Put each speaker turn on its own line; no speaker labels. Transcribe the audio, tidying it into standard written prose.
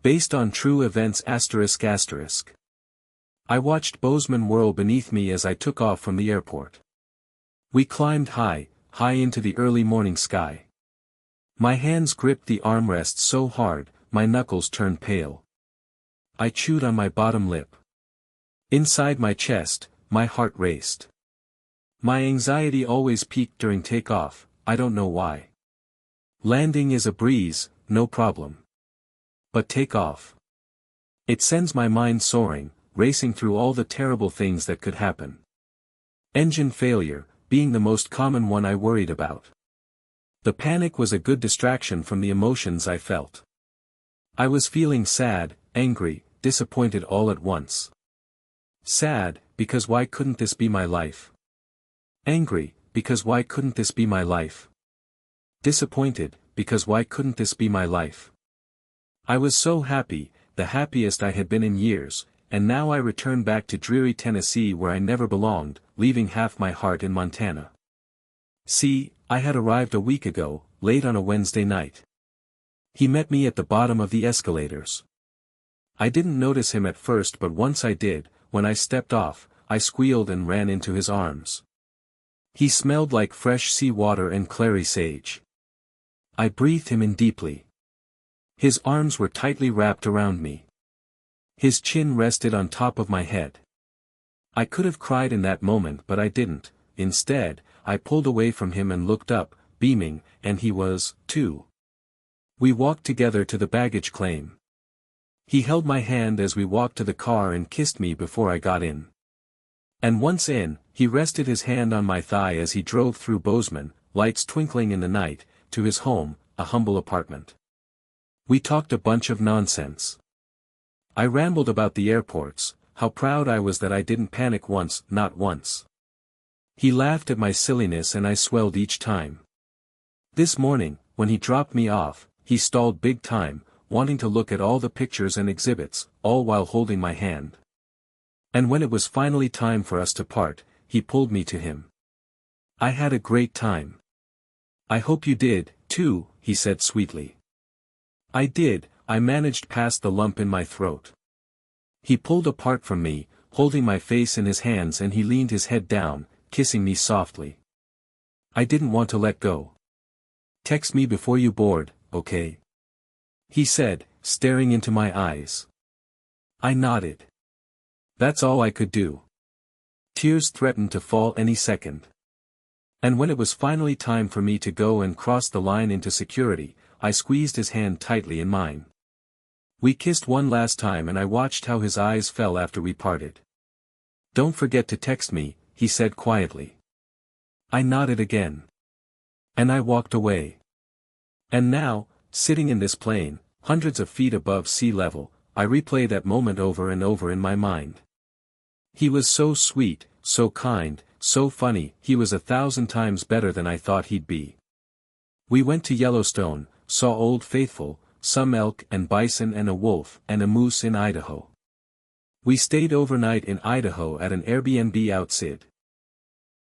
Based on true events ***. I watched Bozeman whirl beneath me as I took off from the airport. We climbed high, high into the early morning sky. My hands gripped the armrests so hard, my knuckles turned pale. I chewed on my bottom lip. Inside my chest, my heart raced. My anxiety always peaked during takeoff, I don't know why. Landing is a breeze, no problem. But takeoff. It sends my mind soaring, racing through all the terrible things that could happen. Engine failure, being the most common one I worried about. The panic was a good distraction from the emotions I felt. I was feeling sad, angry, disappointed all at once. Sad, because why couldn't this be my life? Angry, because why couldn't this be my life? Disappointed, because why couldn't this be my life? I was so happy, the happiest I had been in years, and now I returned back to dreary Tennessee where I never belonged, leaving half my heart in Montana. See, I had arrived a week ago, late on a Wednesday night. He met me at the bottom of the escalators. I didn't notice him at first, but once I did, when I stepped off, I squealed and ran into his arms. He smelled like fresh sea water and clary sage. I breathed him in deeply. His arms were tightly wrapped around me. His chin rested on top of my head. I could have cried in that moment, but I didn't. Instead, I pulled away from him and looked up, beaming, and he was, too. We walked together to the baggage claim. He held my hand as we walked to the car and kissed me before I got in. And once in, he rested his hand on my thigh as he drove through Bozeman, lights twinkling in the night, to his home, a humble apartment. We talked a bunch of nonsense. I rambled about the airports, how proud I was that I didn't panic once, not once. He laughed at my silliness and I swelled each time. This morning, when he dropped me off, he stalled big time, wanting to look at all the pictures and exhibits, all while holding my hand. And when it was finally time for us to part, he pulled me to him. I had a great time. I hope you did, too, he said sweetly. I did. I managed past the lump in my throat. He pulled apart from me, holding my face in his hands, and he leaned his head down, kissing me softly. I didn't want to let go. Text me before you board, okay? He said, staring into my eyes. I nodded. That's all I could do. Tears threatened to fall any second. And when it was finally time for me to go and cross the line into security, I squeezed his hand tightly in mine. We kissed one last time and I watched how his eyes fell after we parted. Don't forget to text me, he said quietly. I nodded again. And I walked away. And now, sitting in this plane, hundreds of feet above sea level, I replay that moment over and over in my mind. He was so sweet, so kind, so funny. He was 1,000 times better than I thought he'd be. We went to Yellowstone, saw Old Faithful, some elk and bison and a wolf and a moose in Idaho. We stayed overnight in Idaho at an Airbnb outside.